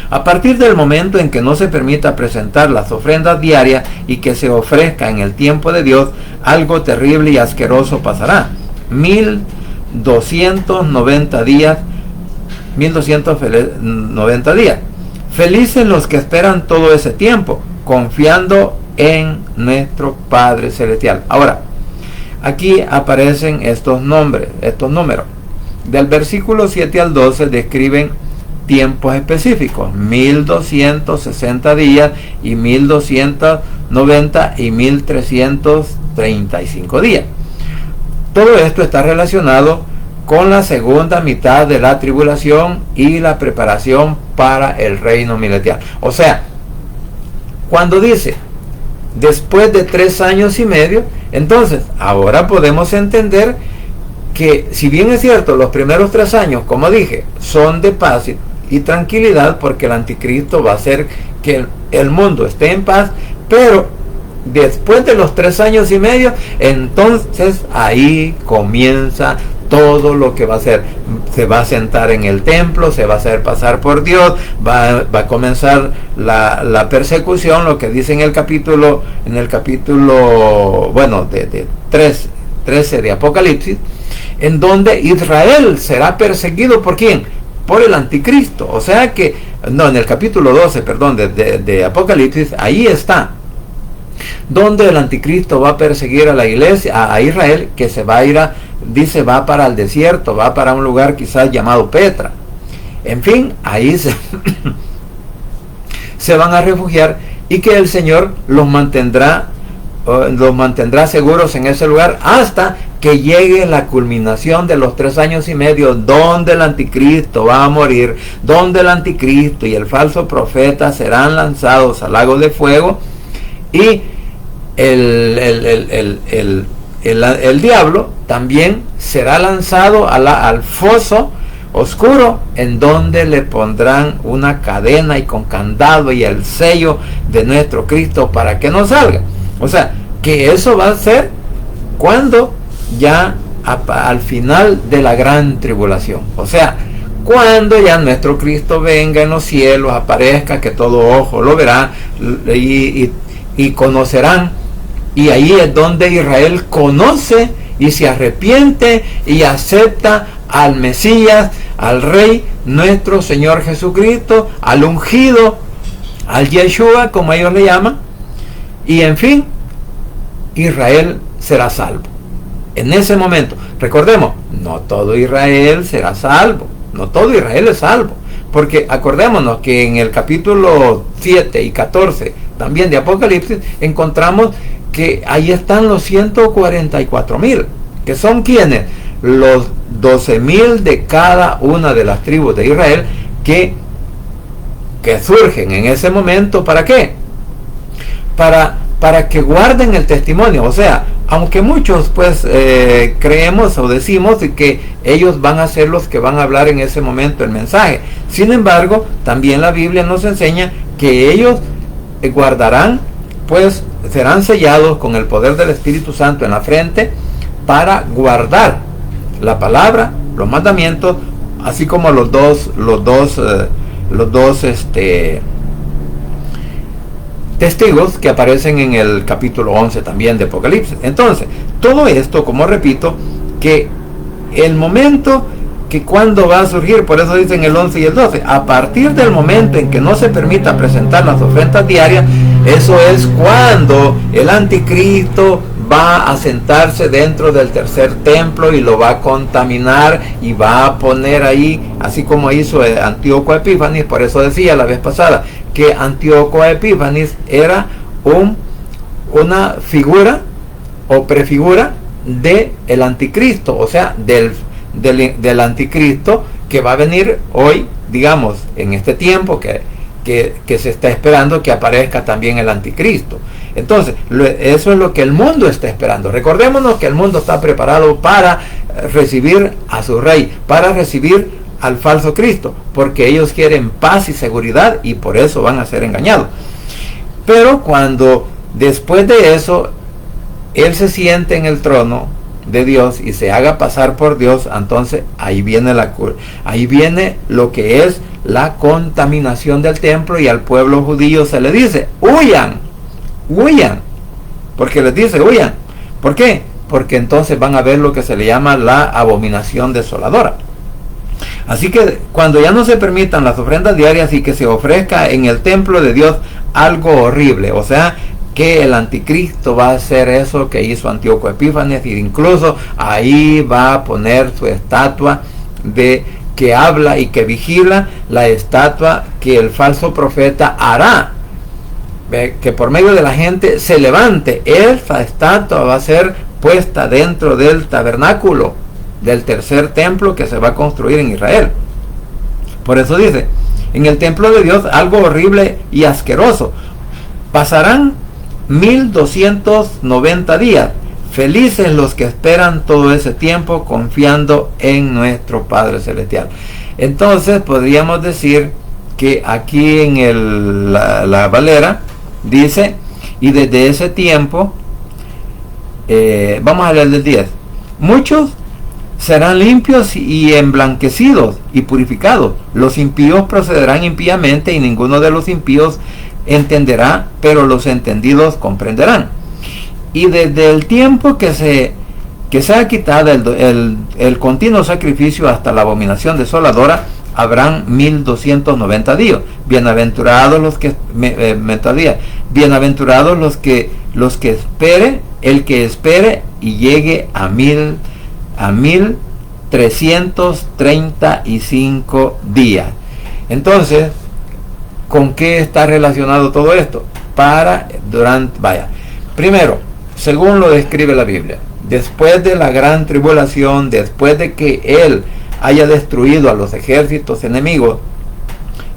A partir del momento en que no se permita presentar las ofrendas diarias y que se ofrezca en el tiempo de Dios, algo terrible y asqueroso pasará. 1290 días. Felices los que esperan todo ese tiempo, confiando en nuestro Padre Celestial. Ahora, aquí aparecen estos números. Del versículo 7 al 12 describen tiempos específicos: 1260 días y 1290 y 1335 días. Todo esto está relacionado con la segunda mitad de la tribulación y la preparación para el reino milenial. O sea, cuando dice después de 3 años y medio, entonces ahora podemos entender que, si bien es cierto, los primeros 3 años, como dije, son de paz y tranquilidad, porque el anticristo va a hacer que el mundo esté en paz, pero después de los 3 años y medio, entonces ahí comienza todo lo que va a hacer. Se va a sentar en el templo, se va a hacer pasar por Dios, va a comenzar la persecución, lo que dice en el capítulo de 13 de Apocalipsis, en donde Israel será perseguido. ¿Por quién? Por el anticristo. O sea que, no, en el capítulo 12, perdón, de Apocalipsis, ahí está, donde el anticristo va a perseguir a la iglesia, a Israel, que se va a ir va para el desierto, va para un lugar quizás llamado Petra. En fin, ahí se van a refugiar, y que el Señor los mantendrá seguros en ese lugar hasta que llegue la culminación de los 3 años y medio, donde el anticristo va a morir, donde el anticristo y el falso profeta serán lanzados al lago de fuego, y el diablo también será lanzado al foso oscuro, en donde le pondrán una cadena y con candado y el sello de nuestro Cristo para que no salga. O sea, que eso va a ser cuando ya al final de la gran tribulación. O sea, cuando ya nuestro Cristo venga en los cielos, aparezca, que todo ojo lo verá y conocerán. Y ahí es donde Israel conoce y se arrepiente y acepta al Mesías, al Rey, nuestro Señor Jesucristo, al ungido, al Yeshua, como ellos le llaman. Y en fin, Israel será salvo. En ese momento, recordemos, no todo Israel será salvo, no todo Israel es salvo, porque acordémonos que en el capítulo 7 y 14 también de Apocalipsis encontramos que ahí están los 144,000, que son quienes, los 12,000 de cada una de las tribus de Israel que surgen en ese momento. ¿Para qué? Para que guarden el testimonio. O sea, aunque muchos pues creemos o decimos que ellos van a ser los que van a hablar en ese momento el mensaje, sin embargo, también la Biblia nos enseña que ellos guardarán, pues serán sellados con el poder del Espíritu Santo en la frente para guardar la palabra, los mandamientos, así como los dos testigos que aparecen en el capítulo 11 también de Apocalipsis. Entonces, todo esto, como repito, que el momento que cuando va a surgir, por eso dicen el 11 y el 12, a partir del momento en que no se permita presentar las ofrendas diarias, eso es cuando el anticristo va a sentarse dentro del tercer templo y lo va a contaminar y va a poner ahí, así como hizo Antíoco Epífanes. Por eso decía la vez pasada que Antíoco Epífanes era una figura o prefigura de el anticristo, o sea, del anticristo que va a venir hoy, digamos, en este tiempo que se está esperando que aparezca también el anticristo. Entonces, eso es lo que el mundo está esperando. Recordémonos que el mundo está preparado para recibir a su rey, para recibir al falso Cristo, porque ellos quieren paz y seguridad y por eso van a ser engañados. Pero cuando después de eso Él se siente en el trono de Dios y se haga pasar por Dios, entonces ahí viene lo que es la contaminación del templo, y al pueblo judío se le dice: huyan, porque les dice: huyan. ¿Por qué? Porque entonces van a ver lo que se le llama la abominación desoladora. Así que cuando ya no se permitan las ofrendas diarias y que se ofrezca en el templo de Dios algo horrible, o sea, que el anticristo va a hacer eso que hizo Antíoco Epífanes, e incluso ahí va a poner su estatua que habla y que vigila, la estatua que el falso profeta hará, que por medio de la gente se levante. Esa estatua va a ser puesta dentro del tabernáculo del tercer templo que se va a construir en Israel. Por eso dice: en el templo de Dios algo horrible y asqueroso. Pasarán 1290 días. Felices los que esperan todo ese tiempo confiando en nuestro Padre Celestial. Entonces podríamos decir que aquí en la Valera dice: y desde ese tiempo, vamos a leer del 10, muchos serán limpios y emblanquecidos y purificados. Los impíos procederán impíamente y ninguno de los impíos entenderá, pero los entendidos comprenderán. Y desde el tiempo que se ha quitado el continuo sacrificio hasta la abominación desoladora, habrán 1290 días. Bienaventurados los que bienaventurados los que espere, el que espere y llegue a 1335 días. Entonces, ¿con qué está relacionado todo esto? Primero, según lo describe la Biblia, después de la gran tribulación, después de que Él haya destruido a los ejércitos enemigos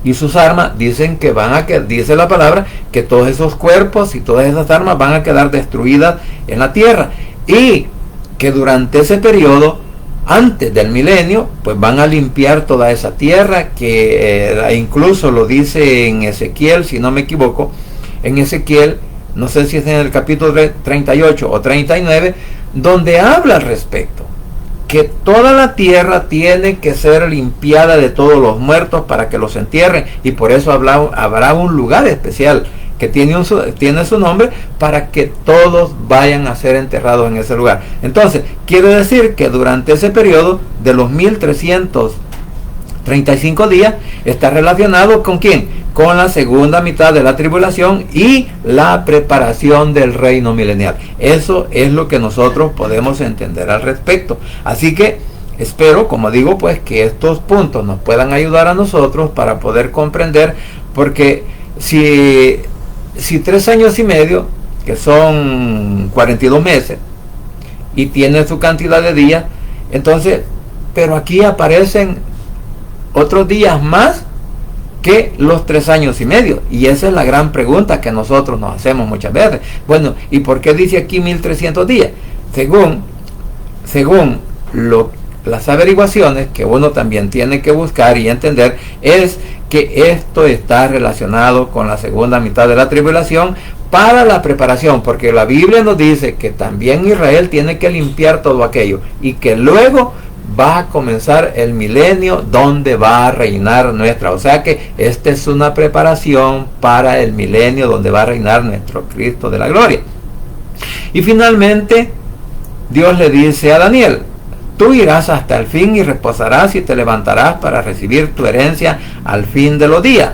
y sus armas, dice la palabra que todos esos cuerpos y todas esas armas van a quedar destruidas en la tierra, y que durante ese periodo, antes del milenio, pues van a limpiar toda esa tierra, que incluso lo dice en Ezequiel, si no me equivoco, en Ezequiel, no sé si es en el capítulo 38 o 39, donde habla al respecto, que toda la tierra tiene que ser limpiada de todos los muertos para que los entierren, y por eso habrá un lugar especial que tiene su nombre, para que todos vayan a ser enterrados en ese lugar. Entonces, quiere decir que durante ese periodo de los 1335 días está relacionado ¿con quién? Con la segunda mitad de la tribulación y la preparación del reino milenial. Eso es lo que nosotros podemos entender al respecto. Así que espero, como digo, pues que estos puntos nos puedan ayudar a nosotros para poder comprender, porque si 3 años y medio, que son 42 meses, y tiene su cantidad de días, entonces, pero aquí aparecen otros días más que los 3 años y medio, y esa es la gran pregunta que nosotros nos hacemos muchas veces. Bueno, ¿y por qué dice aquí 1300 días? Según las averiguaciones que uno también tiene que buscar y entender, es que esto está relacionado con la segunda mitad de la tribulación para la preparación, porque la Biblia nos dice que también Israel tiene que limpiar todo aquello, y que luego va a comenzar el milenio donde va a reinar o sea que esta es una preparación para el milenio donde va a reinar nuestro Cristo de la gloria. Y finalmente Dios le dice a Daniel: tú irás hasta el fin y reposarás y te levantarás para recibir tu herencia al fin de los días.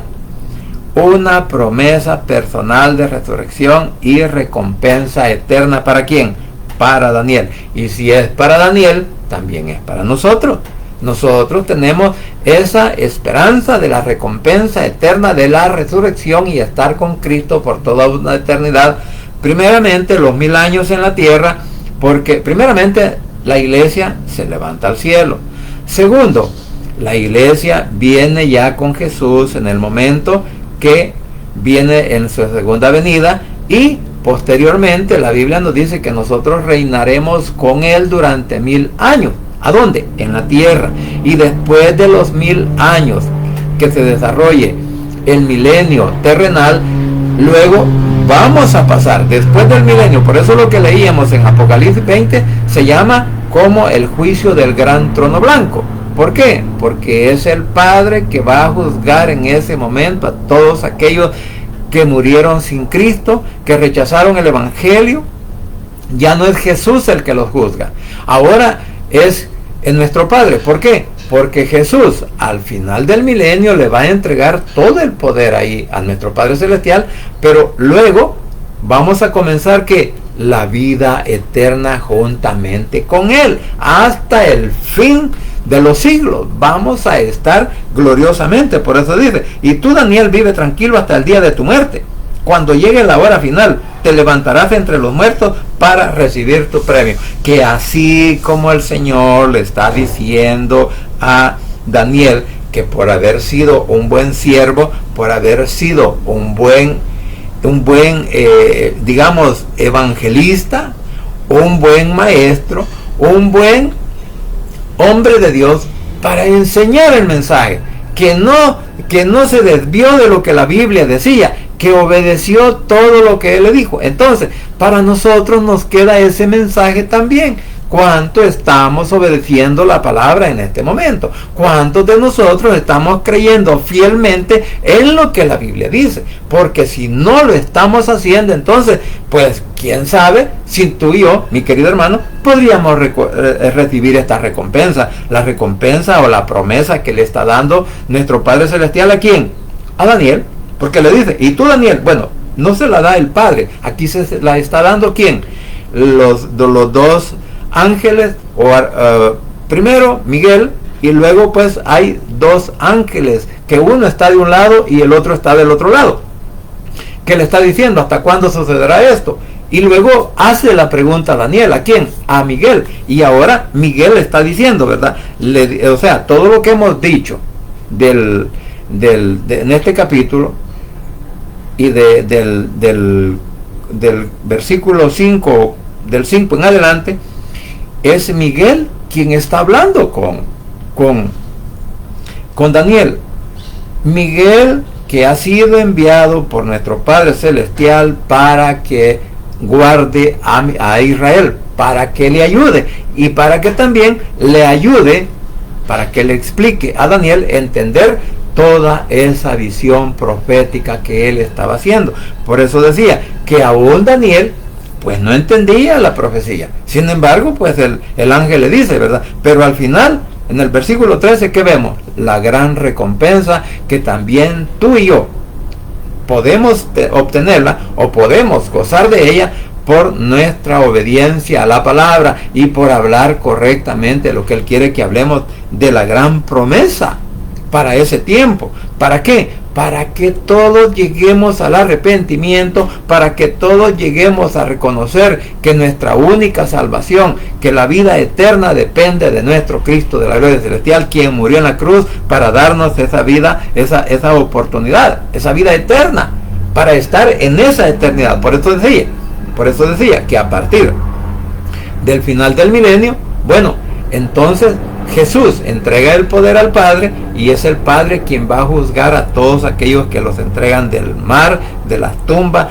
Una promesa personal de resurrección y recompensa eterna. ¿Para quién? Para Daniel. Y si es para Daniel, también es para nosotros. Nosotros tenemos esa esperanza de la recompensa eterna de la resurrección y estar con Cristo por toda una eternidad, Primeramente los 1000 años en la tierra, porque primeramente la iglesia se levanta al cielo. Segundo, la iglesia viene ya con Jesús en el momento que viene en su segunda venida, y posteriormente la Biblia nos dice que nosotros reinaremos con él durante 1000 años. ¿A dónde? En la tierra. Y después de los 1000 años que se desarrolle el milenio terrenal, luego vamos a pasar después del milenio. Por eso lo que leíamos en Apocalipsis 20 se llama como el juicio del gran trono blanco. ¿Por qué? Porque es el Padre que va a juzgar en ese momento a todos aquellos que murieron sin Cristo, que rechazaron el Evangelio. Ya no es Jesús el que los juzga, ahora es nuestro Padre. ¿Por qué? Porque Jesús al final del milenio le va a entregar todo el poder ahí a nuestro Padre Celestial, pero luego vamos a comenzar que la vida eterna juntamente con Él hasta el fin de los siglos. Vamos a estar gloriosamente. Por eso dice, y tú, Daniel, vive tranquilo hasta el día de tu muerte. Cuando llegue la hora final, te levantarás entre los muertos para recibir tu premio. Que así como el Señor le está diciendo a Daniel que por haber sido un buen siervo, por haber sido un buen digamos, evangelista, un buen maestro, un buen hombre de Dios, para enseñar el mensaje, que no se desvió de lo que la Biblia decía, que obedeció todo lo que él le dijo. Entonces, para nosotros nos queda ese mensaje también. ¿Cuánto estamos obedeciendo la palabra en este momento? ¿Cuántos de nosotros estamos creyendo fielmente en lo que la Biblia dice? Porque si no lo estamos haciendo, entonces, pues, quién sabe si tú y yo, mi querido hermano, podríamos recibir esta recompensa. La recompensa o la promesa que le está dando nuestro Padre Celestial. ¿A quién? A Daniel. Porque le dice, y tú, Daniel, bueno, no se la da el Padre. Aquí se la está dando ¿quién? Los dos ángeles, primero Miguel, y luego pues hay dos ángeles, que uno está de un lado y el otro está del otro lado, que le está diciendo hasta cuándo sucederá esto. Y luego hace la pregunta a Daniel, ¿a quién? A Miguel. Y ahora Miguel le está diciendo, ¿verdad? O sea, todo lo que hemos dicho en este capítulo y del versículo 5, del 5 en adelante, es Miguel quien está hablando con Daniel. Miguel, que ha sido enviado por nuestro Padre Celestial para que guarde a Israel, para que le ayude y para que también le ayude, para que le explique a Daniel entender toda esa visión profética que él estaba haciendo. Por eso decía que aún Daniel pues no entendía la profecía. Sin embargo, pues el ángel le dice, ¿verdad? Pero al final, en el versículo 13, ¿qué vemos? La gran recompensa que también tú y yo podemos obtenerla o podemos gozar de ella por nuestra obediencia a la palabra y por hablar correctamente lo que Él quiere que hablemos de la gran promesa para ese tiempo. ¿Para qué? Para que todos lleguemos al arrepentimiento, para que todos lleguemos a reconocer que nuestra única salvación, que la vida eterna depende de nuestro Cristo de la gloria celestial, quien murió en la cruz para darnos esa vida, esa oportunidad, esa vida eterna, para estar en esa eternidad. Por eso decía que a partir del final del milenio, bueno, entonces Jesús entrega el poder al Padre, y es el Padre quien va a juzgar a todos aquellos que los entregan del mar, de las tumbas,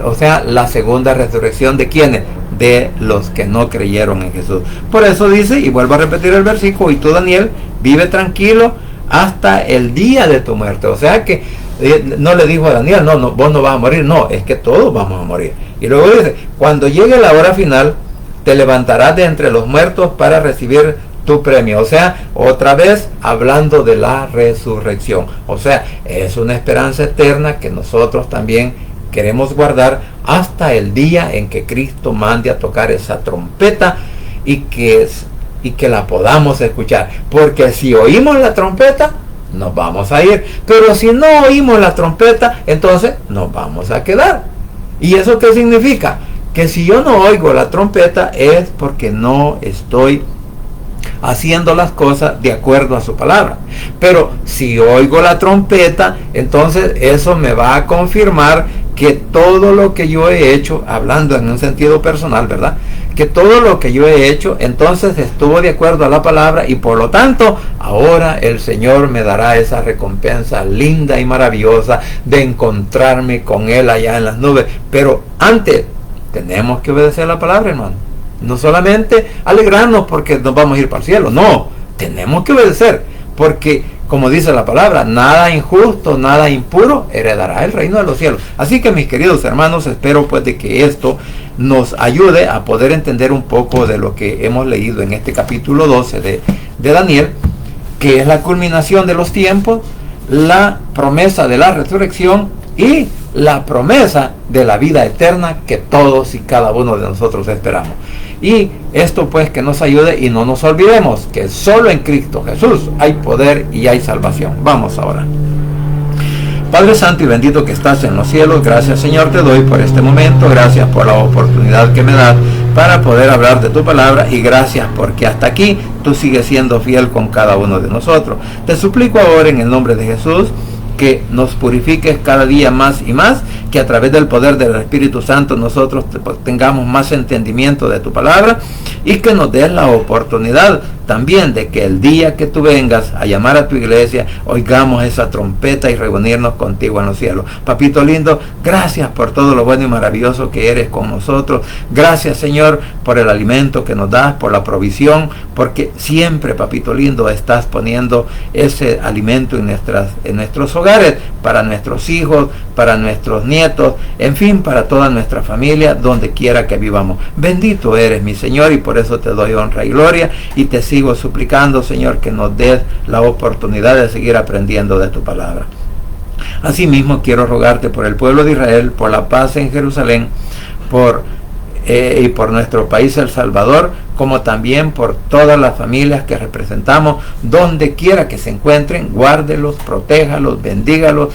o sea, la segunda resurrección de quienes, de los que no creyeron en Jesús. Por eso dice, y vuelvo a repetir el versículo, y tú, Daniel, vive tranquilo hasta el día de tu muerte. O sea que no le dijo a Daniel, no, vos no vas a morir, no, es que todos vamos a morir. Y luego dice, cuando llegue la hora final, te levantarás de entre los muertos para recibir tu premio. O sea, otra vez hablando de la resurrección. O sea, es una esperanza eterna que nosotros también queremos guardar hasta el día en que Cristo mande a tocar esa trompeta y que la podamos escuchar. Porque si oímos la trompeta, nos vamos a ir. Pero si no oímos la trompeta, entonces nos vamos a quedar. ¿Y eso qué significa? Que si yo no oigo la trompeta es porque no estoy haciendo las cosas de acuerdo a su palabra. Pero si oigo la trompeta, entonces eso me va a confirmar que todo lo que yo he hecho, hablando en un sentido personal, ¿verdad? Que todo lo que yo he hecho, entonces estuvo de acuerdo a la palabra, y por lo tanto, ahora el Señor me dará esa recompensa linda y maravillosa de encontrarme con Él allá en las nubes. Pero antes, tenemos que obedecer la palabra, hermano. No solamente alegrarnos porque nos vamos a ir para el cielo, no, tenemos que obedecer, porque como dice la palabra, nada injusto, nada impuro heredará el reino de los cielos. Así que, mis queridos hermanos, espero pues de que esto nos ayude a poder entender un poco de lo que hemos leído en este capítulo 12 de Daniel, que es la culminación de los tiempos, la promesa de la resurrección y la promesa de la vida eterna que todos y cada uno de nosotros esperamos. Y esto pues que nos ayude y no nos olvidemos que solo en Cristo Jesús hay poder y hay salvación. Vamos ahora. Padre Santo y bendito que estás en los cielos, gracias Señor te doy por este momento, gracias por la oportunidad que me das para poder hablar de tu palabra, y gracias porque hasta aquí tú sigues siendo fiel con cada uno de nosotros. Te suplico ahora en el nombre de Jesús que nos purifiques cada día más y más, que a través del poder del Espíritu Santo nosotros tengamos más entendimiento de tu palabra, y que nos des la oportunidad también de que el día que tú vengas a llamar a tu iglesia, oigamos esa trompeta y reunirnos contigo en los cielos. Papito lindo, gracias por todo lo bueno y maravilloso que eres con nosotros. Gracias, Señor, por el alimento que nos das, por la provisión, porque siempre, papito lindo, estás poniendo ese alimento en nuestros hogares, para nuestros hijos, para nuestros nietos, en fin, para toda nuestra familia, donde quiera que vivamos. Bendito eres, mi Señor, y por eso te doy honra y gloria, y te sigo suplicando, Señor, que nos des la oportunidad de seguir aprendiendo de tu palabra. Asimismo, quiero rogarte por el pueblo de Israel, por la paz en Jerusalén, y por nuestro país El Salvador, como también por todas las familias que representamos, donde quiera que se encuentren. Guárdelos, protéjalos, bendígalos,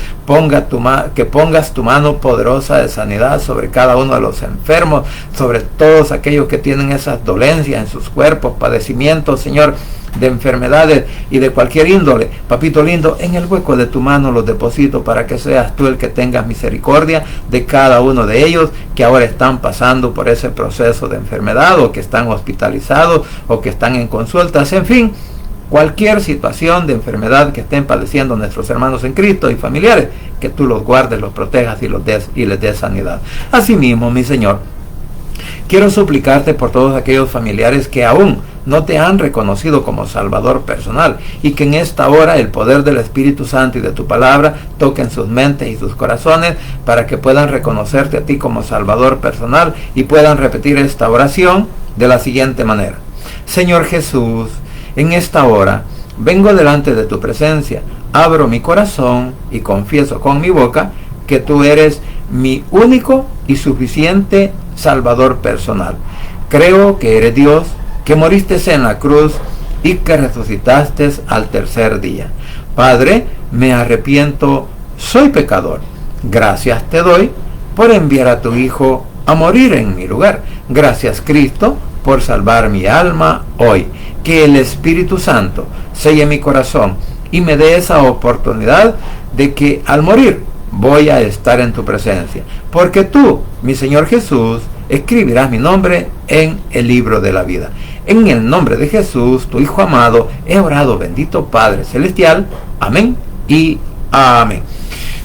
que pongas tu mano poderosa de sanidad sobre cada uno de los enfermos, sobre todos aquellos que tienen esas dolencias en sus cuerpos, padecimientos, Señor, de enfermedades y de cualquier índole. Papito lindo, en el hueco de tu mano los deposito para que seas tú el que tengas misericordia de cada uno de ellos que ahora están pasando por ese proceso de enfermedad, o que están hospitalizados, o que están en consultas, en fin, cualquier situación de enfermedad que estén padeciendo nuestros hermanos en Cristo y familiares, que tú los guardes, los protejas y les des sanidad. Asimismo, mi Señor, quiero suplicarte por todos aquellos familiares que aún no te han reconocido como Salvador personal, y que en esta hora el poder del Espíritu Santo y de tu palabra toquen sus mentes y sus corazones para que puedan reconocerte a ti como Salvador personal y puedan repetir esta oración de la siguiente manera: Señor Jesús, en esta hora vengo delante de tu presencia, abro mi corazón y confieso con mi boca que tú eres mi único y suficiente Salvador personal. Creo que eres Dios, que moriste en la cruz y que resucitaste al tercer día. Padre, me arrepiento, soy pecador. Gracias te doy por enviar a tu Hijo a morir en mi lugar. Gracias, Cristo, por salvar mi alma hoy. Que el Espíritu Santo selle mi corazón y me dé esa oportunidad de que al morir voy a estar en tu presencia, porque tú, mi Señor Jesús, escribirás mi nombre en el libro de la vida. En el nombre de Jesús, tu Hijo amado, he orado, bendito Padre Celestial. Amén y amén.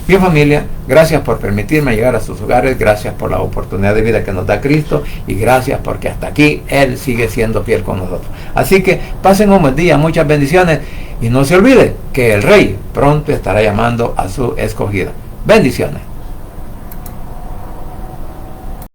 Bien, familia, gracias por permitirme llegar a sus hogares, gracias por la oportunidad de vida que nos da Cristo, y gracias porque hasta aquí Él sigue siendo fiel con nosotros. Así que pasen un buen día, muchas bendiciones, y no se olvide que el Rey pronto estará llamando a su escogida. Bendiciones.